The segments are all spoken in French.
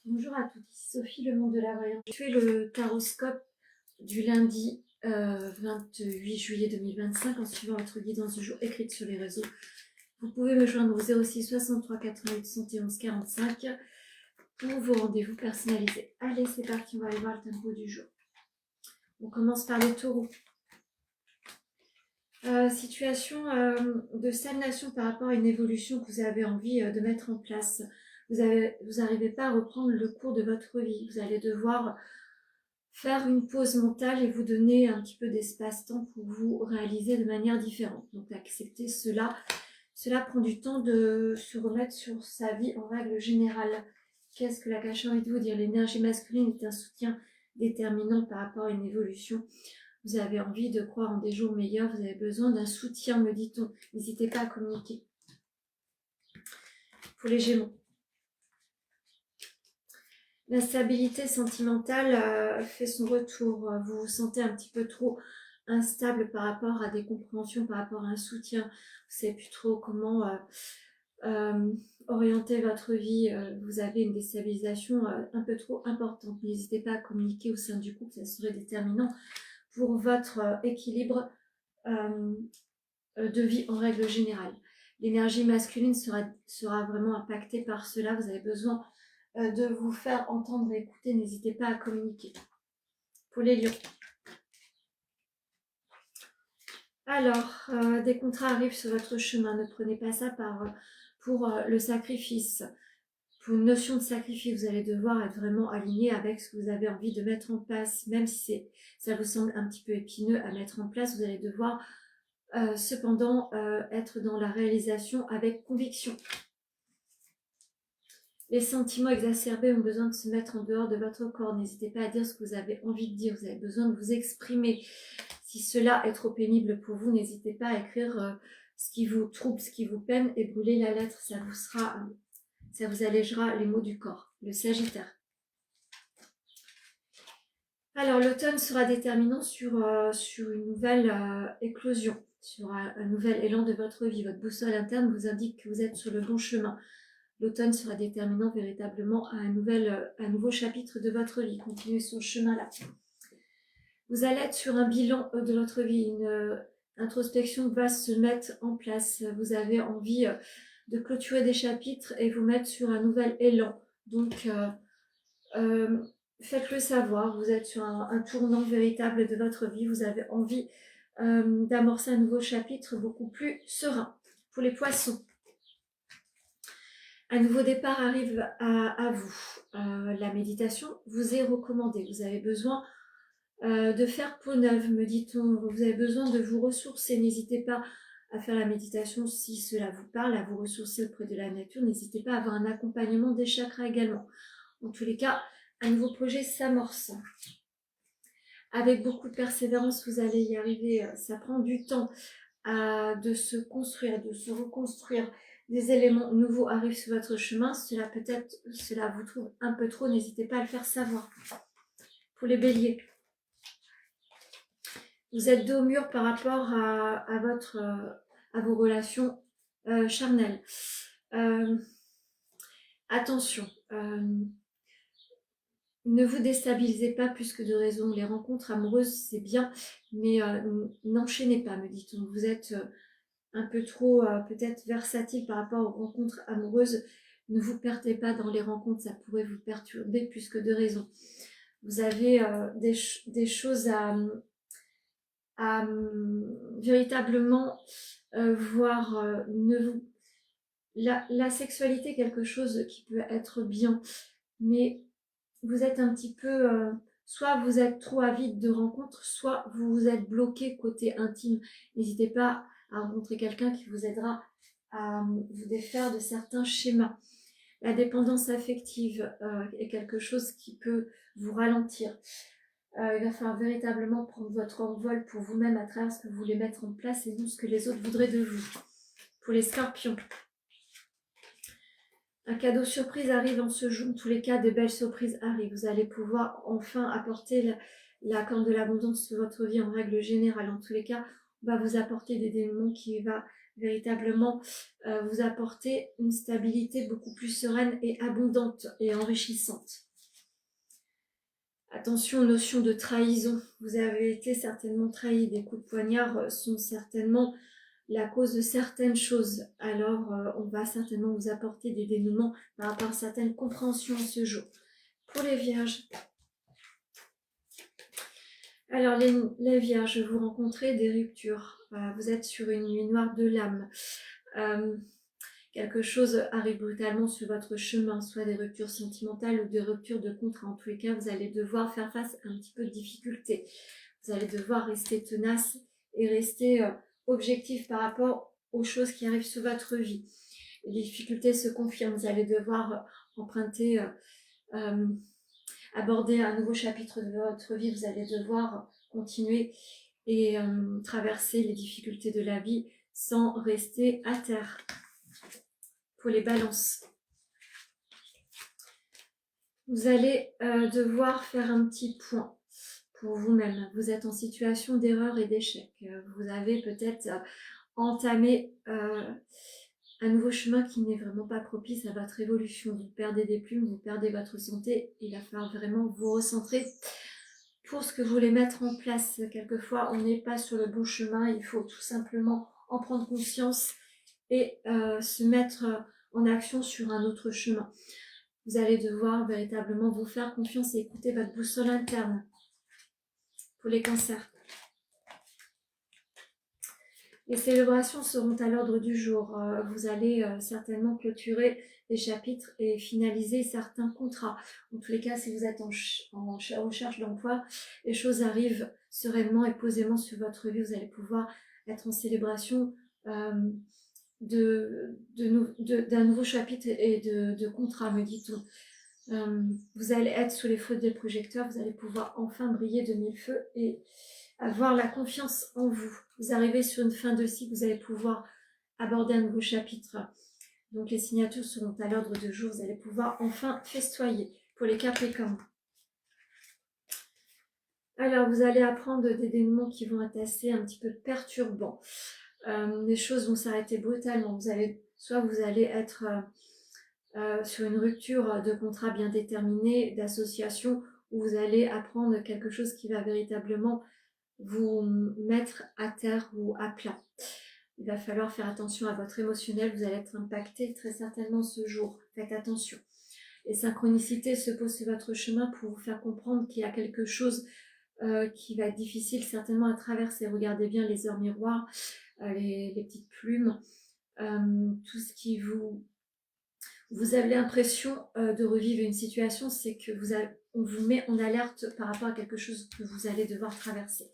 Bonjour à toutes, ici Sophie, le monde de la voyance. Je fais le taroscope du lundi 28 juillet 2025 en suivant votre guidance du jour écrite sur les réseaux. Vous pouvez me joindre au 06 63 88 71 45 pour vos rendez-vous personnalisés. Allez, c'est parti, on va aller voir le tempo du jour. On commence par les taureaux. Situation de stagnation par rapport à une évolution que vous avez envie de mettre en place. Vous n'arrivez pas à reprendre le cours de votre vie. Vous allez devoir faire une pause mentale et vous donner un petit peu d'espace-temps pour vous réaliser de manière différente. Donc accepter cela. Cela prend du temps de se remettre sur sa vie en règle générale. Qu'est-ce que la cache a envie de vous dire? L'énergie masculine est un soutien déterminant par rapport à une évolution. Vous avez envie de croire en des jours meilleurs, vous avez besoin d'un soutien, me dit-on. N'hésitez pas à communiquer. Pour les Gémeaux. La stabilité sentimentale fait son retour. Vous vous sentez un petit peu trop instable par rapport à des compréhensions, par rapport à un soutien. Vous ne savez plus trop comment orienter votre vie. Vous avez une déstabilisation un peu trop importante. N'hésitez pas à communiquer au sein du couple, ça serait déterminant pour votre équilibre de vie en règle générale. L'énergie masculine sera vraiment impactée par cela. Vous avez besoin de vous faire entendre et écouter. N'hésitez pas à communiquer. Pour les lions. Alors, des contrats arrivent sur votre chemin. Ne prenez pas ça pour le sacrifice. Pour une notion de sacrifice, vous allez devoir être vraiment aligné avec ce que vous avez envie de mettre en place. Même si ça vous semble un petit peu épineux à mettre en place, vous allez devoir cependant être dans la réalisation avec conviction. Les sentiments exacerbés ont besoin de se mettre en dehors de votre corps. N'hésitez pas à dire ce que vous avez envie de dire. Vous avez besoin de vous exprimer. Si cela est trop pénible pour vous, n'hésitez pas à écrire ce qui vous trouble, ce qui vous peine et brûler la lettre. Ça vous allégera les maux du corps. Le Sagittaire. Alors, l'automne sera déterminant sur une nouvelle éclosion, sur un nouvel élan de votre vie. Votre boussole interne vous indique que vous êtes sur le bon chemin. L'automne sera déterminant véritablement à un nouveau chapitre de votre vie. Continuez sur ce chemin-là. Vous allez être sur un bilan de votre vie. Une introspection va se mettre en place. Vous avez envie de clôturer des chapitres et vous mettre sur un nouvel élan. Donc, faites-le savoir. Vous êtes sur un tournant véritable de votre vie. Vous avez envie d'amorcer un nouveau chapitre beaucoup plus serein. Pour les poissons. Un nouveau départ arrive à vous. La méditation vous est recommandée. Vous avez besoin de faire peau neuve, me dit-on. Vous avez besoin de vous ressourcer. N'hésitez pas à faire la méditation si cela vous parle, à vous ressourcer auprès de la nature. N'hésitez pas à avoir un accompagnement des chakras également. En tous les cas, un nouveau projet s'amorce. Avec beaucoup de persévérance, vous allez y arriver. Ça prend du temps de se construire, de se reconstruire. Des éléments nouveaux arrivent sur votre chemin. Cela vous trouve un peu trop. N'hésitez pas à le faire savoir. Pour les béliers. Vous êtes dos au mur par rapport à vos relations charnelles. Attention, ne vous déstabilisez pas plus que de raison. Les rencontres amoureuses, c'est bien, mais n'enchaînez pas, me dit-on. Vous êtes un peu trop peut-être versatile par rapport aux rencontres amoureuses. Ne vous perdez pas dans les rencontres, ça pourrait vous perturber plus que de raison. Vous avez des choses à véritablement voir. La sexualité est quelque chose qui peut être bien, mais vous êtes un petit peu, soit vous êtes trop avide de rencontres, soit vous vous êtes bloqué côté intime. N'hésitez pas à rencontrer quelqu'un qui vous aidera à vous défaire de certains schémas. La dépendance affective est quelque chose qui peut vous ralentir. Il va falloir véritablement prendre votre envol pour vous-même à travers ce que vous voulez mettre en place et non ce que les autres voudraient de vous. Pour les scorpions. Un cadeau surprise arrive en ce jour. En tous les cas, de belles surprises arrivent. Vous allez pouvoir enfin apporter la corne de l'abondance sur votre vie en règle générale. En tous les cas, on va vous apporter des éléments qui va véritablement vous apporter une stabilité beaucoup plus sereine et abondante et enrichissante. Attention aux notions de trahison. Vous avez été certainement trahi. Des coups de poignard sont certainement la cause de certaines choses. Alors, on va certainement vous apporter des dénouements par rapport à certaines compréhensions ce jour. Pour les vierges. Alors, les vierges, vous rencontrez des ruptures. Vous êtes sur une nuit noire de l'âme. Quelque chose arrive brutalement sur votre chemin, soit des ruptures sentimentales ou des ruptures de contrat. En tous les cas, vous allez devoir faire face à un petit peu de difficultés. Vous allez devoir rester tenace et rester objectif par rapport aux choses qui arrivent sur votre vie. Les difficultés se confirment. Vous allez devoir emprunter, aborder un nouveau chapitre de votre vie. Vous allez devoir continuer et traverser les difficultés de la vie sans rester à terre. Pour les balances. Vous allez devoir faire un petit point pour vous-même. Vous êtes en situation d'erreur et d'échec. Vous avez peut-être entamé un nouveau chemin qui n'est vraiment pas propice à votre évolution. Vous perdez des plumes, vous perdez votre santé. Il va falloir vraiment vous recentrer pour ce que vous voulez mettre en place. Quelquefois, on n'est pas sur le bon chemin. Il faut tout simplement en prendre conscience et se mettre en action sur un autre chemin. Vous allez devoir véritablement vous faire confiance et écouter votre boussole interne. Pour les cancers. Les célébrations seront à l'ordre du jour. Vous allez certainement clôturer des chapitres et finaliser certains contrats. En tous les cas, si vous êtes en recherche d'emploi, les choses arrivent sereinement et posément sur votre vie. Vous allez pouvoir être en célébration d'un nouveau chapitre et de contrat, me dit-on. Vous allez être sous les feux des projecteurs, vous allez pouvoir enfin briller de mille feux et avoir la confiance en vous. Vous arrivez sur une fin de cycle, vous allez pouvoir aborder un nouveau chapitre. Donc les signatures seront à l'ordre du jour, vous allez pouvoir enfin festoyer. Pour les Capricornes. Alors vous allez apprendre des dénouements qui vont être assez un petit peu perturbants. Les choses vont s'arrêter brutalement. Vous allez être sur une rupture de contrat bien déterminé, d'association, où vous allez apprendre quelque chose qui va véritablement vous mettre à terre ou à plat. Il va falloir faire attention à votre émotionnel, vous allez être impacté très certainement ce jour. Faites attention. Les synchronicités se posent sur votre chemin pour vous faire comprendre qu'il y a quelque chose qui va être difficile certainement à traverser. Regardez bien les heures miroirs, les petites plumes, tout ce qui vous avez l'impression de revivre une situation, c'est que on vous met en alerte par rapport à quelque chose que vous allez devoir traverser.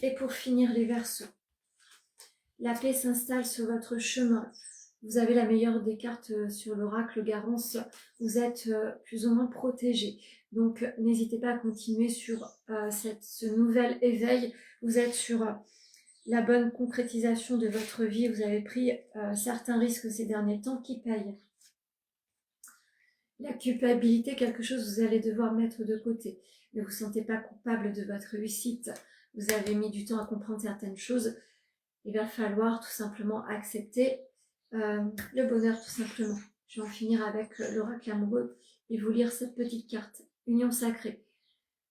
Et pour finir, les Verseaux. La paix s'installe sur votre chemin. Vous avez la meilleure des cartes sur l'oracle Garance. Vous êtes plus ou moins protégé. Donc, n'hésitez pas à continuer sur ce nouvel éveil. Vous êtes sur la bonne concrétisation de votre vie. Vous avez pris certains risques ces derniers temps qui payent. La culpabilité, quelque chose que vous allez devoir mettre de côté. Ne vous sentez pas coupable de votre réussite. Vous avez mis du temps à comprendre certaines choses. Il va falloir tout simplement accepter le bonheur, tout simplement. Je vais en finir avec l'oracle amoureux et vous lire cette petite carte. Union sacrée.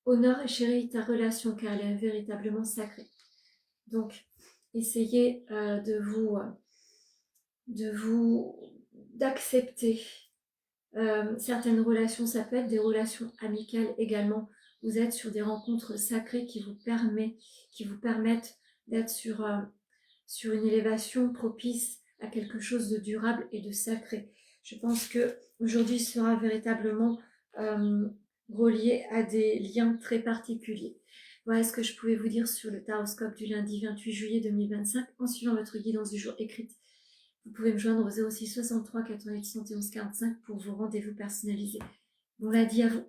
Honore et chéris ta relation car elle est véritablement sacrée. Donc, essayez d'accepter certaines relations. Ça peut être des relations amicales également. Vous êtes sur des rencontres sacrées qui vous permettent d'être sur une élévation propice à quelque chose de durable et de sacré. Je pense que aujourd'hui sera véritablement relié à des liens très particuliers. Voilà ce que je pouvais vous dire sur le taroscope du lundi 28 juillet 2025 en suivant votre guidance du jour écrite. Vous pouvez me joindre au 06 63 88 71 45 pour vos rendez-vous personnalisés. Bon lundi à vous.